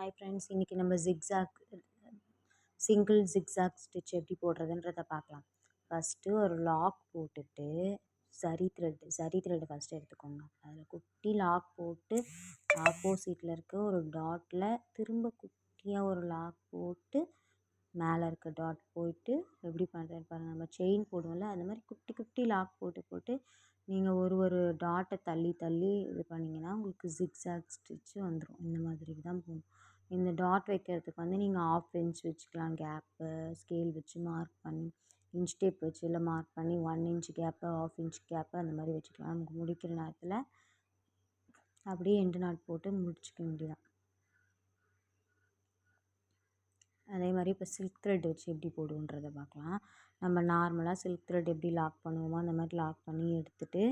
Hi friends, இன்றைக்கி நம்ம single zigzag stitch எப்படி போடுறதுன்றதை பார்க்கலாம். ஃபஸ்ட்டு ஒரு லாக் போட்டுட்டு சரி த்ரெட்டு ஃபஸ்ட்டு எடுத்துக்கோங்க. அதில் குட்டி லாக் போட்டு ஆப்போசிட்டில் இருக்க ஒரு டாட்டில் திரும்ப குட்டியாக ஒரு லாக் போட்டு மேலே இருக்க டாட் போயிட்டு எப்படி பண்ணுறேன்னு பாருங்கள். நம்ம செயின் போடுவோம்ல, அந்த மாதிரி குட்டி குட்டி லாக் போட்டு நீங்கள் ஒரு டாட்டை தள்ளி இது பண்ணிங்கன்னா உங்களுக்கு ஜிக்ஸாக் ஸ்டிச்சு வந்துடும். இந்த மாதிரி தான் போகணும். இந்த டாட் வைக்கிறதுக்கு நீங்கள் 1/2 இன்ச் வச்சுக்கலாம் கேப்பு. ஸ்கேல் வச்சு மார்க் பண்ணி இன்ச் டேப் வச்சு இல்லை மார்க் பண்ணி 1 இன்ச் கேப்பு 1/2 இன்ச் கேப்பு அந்த மாதிரி வச்சுக்கலாம். நமக்கு முடிக்கிற நேரத்தில் அப்படியே எண்டு நாட் போட்டு முடிச்சுக்க வேண்டியதான். அதே மாதிரி இப்போ சில்க் த்ரெட் வச்சு எப்படி போடுன்றதை பார்க்கலாம். நம்ம நார்மலாக சில்க் த்ரெட் எப்படி லாக் பண்ணுவோமோ அந்த மாதிரி லாக் பண்ணி எடுத்துகிட்டு,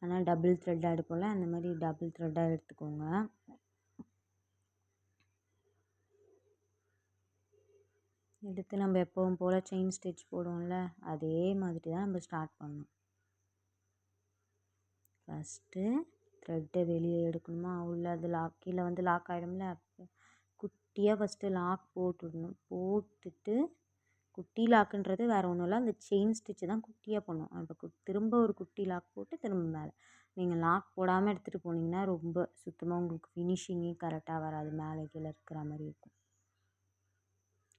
ஆனால் டபுள் த்ரெட்டாக எடுப்போம்ல, அந்த மாதிரி டபுள் த்ரெட்டாக எடுத்துக்கோங்க. எடுத்து நம்ம எப்பவும் போல் செயின் ஸ்டிச் போடுவோம்ல, அதே மாதிரி தான் நம்ம ஸ்டார்ட் பண்ணணும். ஃபஸ்ட்டு த்ரெட்டை வெளியே எடுக்கணுமா, உள்ள அது கீழே லாக் ஆகிடும்ல, அப்போ குட்டியாக ஃபஸ்ட்டு லாக் போட்டுடணும். போட்டுட்டு குட்டி லாக்குன்றது வேறு ஒன்றும் இல்லை, அந்த செயின் ஸ்டிச்சு தான் குட்டியாக போடணும். இப்போ திரும்ப ஒரு குட்டி லாக் போட்டு திரும்ப மேலே. நீங்கள் லாக் போடாமல் எடுத்துகிட்டு போனீங்கன்னா ரொம்ப சுத்தமாக உங்களுக்கு ஃபினிஷிங்கே கரெக்டாக வராது, மேலே கீழே இருக்கிற மாதிரி இருக்கும்.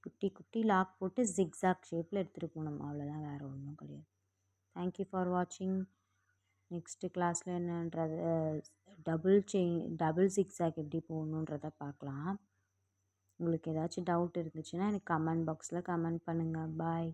குட்டி குட்டி லாக் போட்டு ஜிக்ஸாக் ஷேப்பில் எடுத்துகிட்டு போகணும், அவ்வளோதான், வேறு ஒன்றும் கிடையாது. தேங்க்யூ ஃபார் வாட்சிங். நெக்ஸ்ட்டு கிளாஸில் என்னன்றது டபுள் ஜிக்ஸாக் எப்படி போடணுன்றதை பார்க்கலாம். உங்களுக்கு ஏதாச்சும் டவுட் இருந்துச்சுன்னா எனக்கு கமெண்ட் பாக்ஸில் கமெண்ட் பண்ணுங்கள். பாய்.